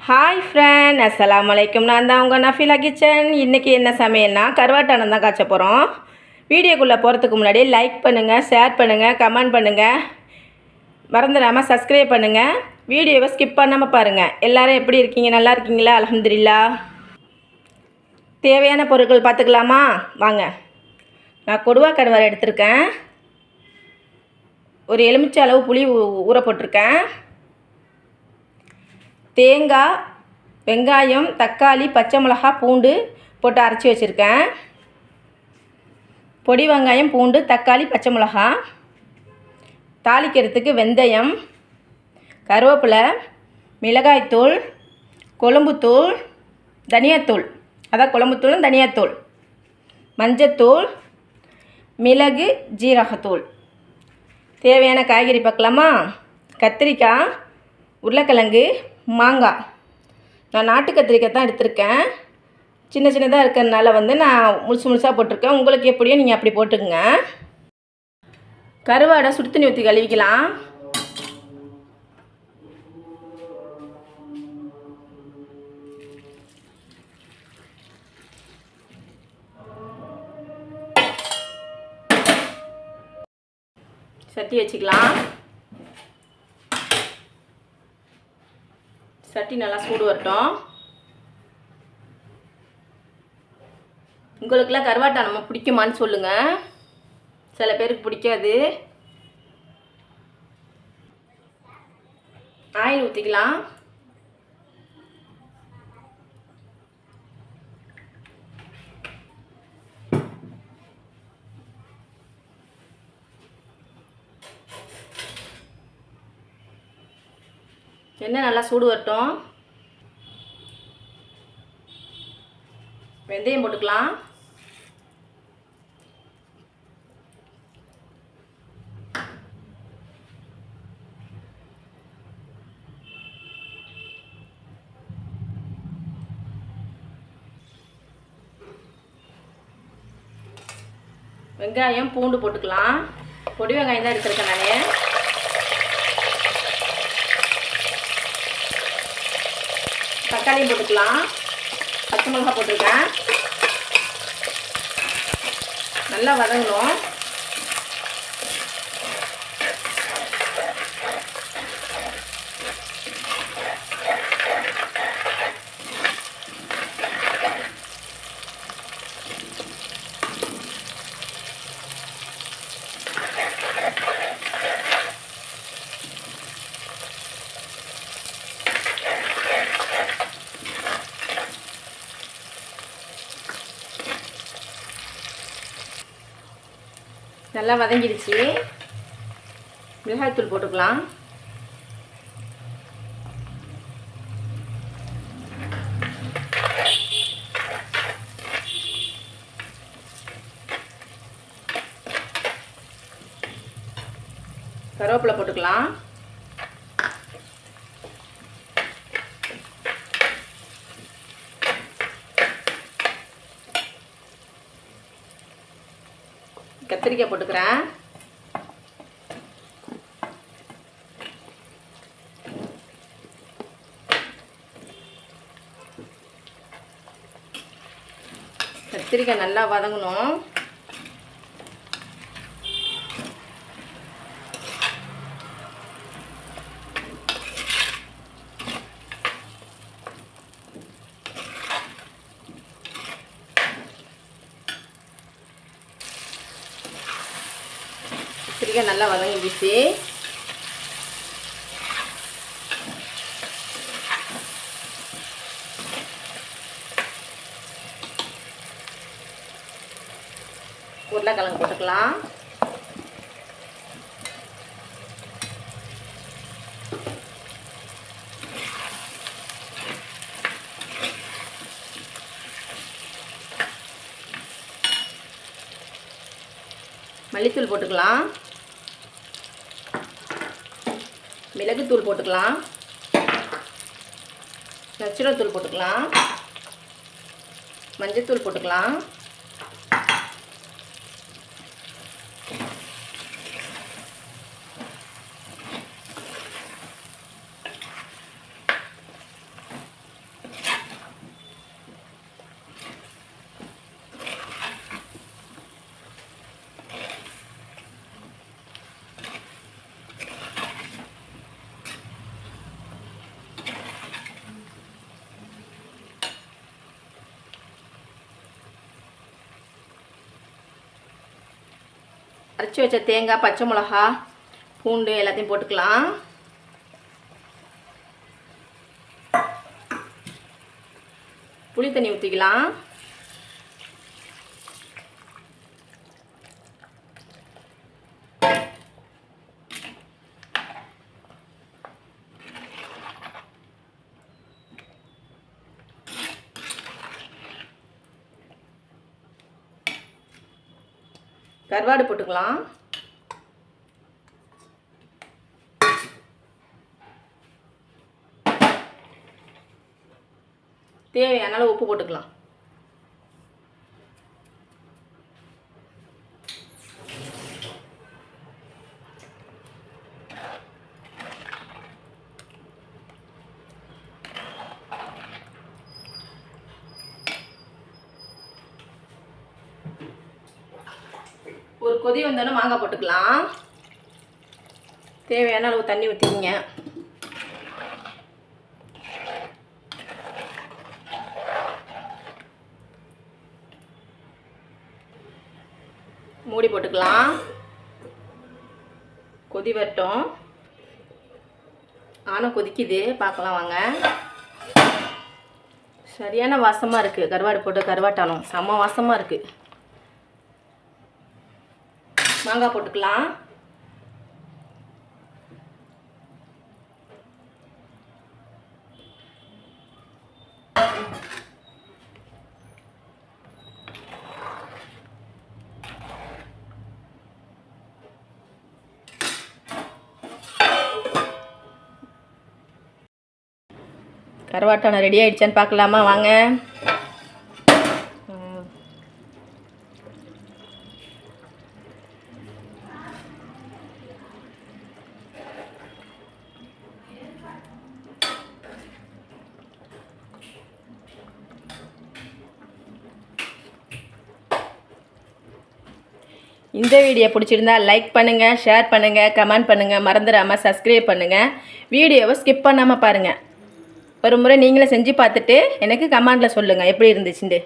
Hi friend, அஸ்ஸலாமு அலைக்கும். நான் தான் உங்கள் நஃபீலா கிச்சன். இன்றைக்கி என்ன சமையல்னா கருவாட்டானம் தான் காய்ச்ச போகிறோம். வீடியோக்குள்ளே போகிறதுக்கு முன்னாடி லைக் பண்ணுங்கள், ஷேர் பண்ணுங்கள், கமெண்ட் பண்ணுங்கள், மறந்துடாமல் சப்ஸ்கிரைப் பண்ணுங்கள். வீடியோவை ஸ்கிப் பண்ணாமல் பாருங்கள். எல்லோரும் எப்படி இருக்கீங்க? நல்லா இருக்கீங்களா? அல்ஹம்துலில்லாஹ். தேவையான பொருட்கள் பார்த்துக்கலாமா? வாங்க. நான் கொடுவா கருவாடு எடுத்திருக்கேன். ஒரு எலுமிச்சை அளவு புளி ஊற போட்டிருக்கேன். தேங்காய், வெங்காயம், தக்காளி, பச்சை மிளகாய், பூண்டு போட்டு அரைச்சி வச்சுருக்கேன். பொடி வெங்காயம், பூண்டு, தக்காளி, பச்சை மிளகாய். தாளிக்கிறதுக்கு வெந்தயம், கருவேப்பிலை, மிளகாய்த்தூள், கொழும்புத்தூள், தனியாத்தூள், அதான் கொழம்புத்தூளும் தனியாத்தூள், மஞ்சத்தூள், மிளகு, ஜீரகத்தூள். தேவையான காய்கறி பார்க்கலாமா? கத்திரிக்காய், உருளைக்கிழங்கு, மாங்காய். நான் நாட்டு கத்திரிக்காய் தான் எடுத்திருக்கேன். சின்ன சின்னதாக இருக்கிறதுனால நான் முழுசாக போட்டிருக்கேன். உங்களுக்கு எப்படியோ நீங்கள் அப்படி போட்டுக்குங்க. கருவாடை சுடு தண்ணி ஊற்றி கழுவிக்கலாம். சட்டி வச்சுக்கலாம். சட்டி நல்லா சூடு வரட்டும். உங்களுக்கெல்லாம் கருவாட்டானம் பிடிக்குமான்னு சொல்லுங்கள். சில பேருக்கு பிடிக்காது. ஆயில் ஊற்றிக்கலாம். எண்ணெய் நல்லா சூடு வரட்டும். வெந்தயம் போட்டுக்கலாம். வெங்காயம், பூண்டு போட்டுக்கலாம். பொடி வெங்காயம் தான் எடுத்துருக்கேன் நான். தக்காளியும் போட்டுக்கலாம். பச்சை மிளகாய் போட்டிருக்கேன். நல்லா வதங்கணும். நல்லா வதங்கிடுச்சு. மிளகாய்த்தூள் போட்டுக்கலாம். கருவேப்பிலை போட்டுக்கலாம். கத்திரிக்காய் போட்டுக்கிறேன். கத்திரிக்காய் நல்லா வதங்கணும். கத்திரிக்காய் நல்லா வதங்கிடுச்சு. உருளைக்கிழங்கு போட்டுக்கலாம். மல்லித்தூள் போட்டுக்கலாம். மிளகுத்தூள் போட்டுக்கலாம். நட்சத்திரத்தூள் போட்டுக்கலாம். மஞ்சத்தூள் போட்டுக்கலாம். அரைச்சி வச்ச தேங்காய், பச்சை மிளகா, பூண்டு எல்லாத்தையும் போட்டுக்கலாம். புளி தண்ணி ஊற்றிக்கலாம். கருவாடு போட்டுக்கலாம். தேவையான அளவு உப்பு போட்டுக்கலாம். ஒரு கொதி வந்தோடனே மாங்காய் போட்டுக்கலாம். தேவையான அளவு தண்ணி ஊற்றிக்கிங்க. மூடி போட்டுக்கலாம். கொதி வரட்டும். ஆனால் கொதிக்குது, பார்க்கலாம் வாங்க. சரியான வாசமாக இருக்குது. கருவாடு போட்டு கருவாட்டாலும் செம்ம வாசமாக இருக்குது. மாங்காய் போட்டுக்கலாம். கருவாட்டான ரெடி ஆயிடுச்சான்னு பார்க்கலாமா வாங்க. இந்த வீடியோ பிடிச்சிருந்தா லைக் பண்ணுங்கள், ஷேர் பண்ணுங்கள், கமெண்ட் பண்ணுங்கள், மறந்துடாமல் சப்ஸ்கிரைப் பண்ணுங்கள். வீடியோவை ஸ்கிப் பண்ணாமல் பாருங்கள். ஒரு முறை நீங்களே செஞ்சு பார்த்துட்டு எனக்கு கமெண்டில் சொல்லுங்கள் எப்படி இருந்துச்சுன்னு.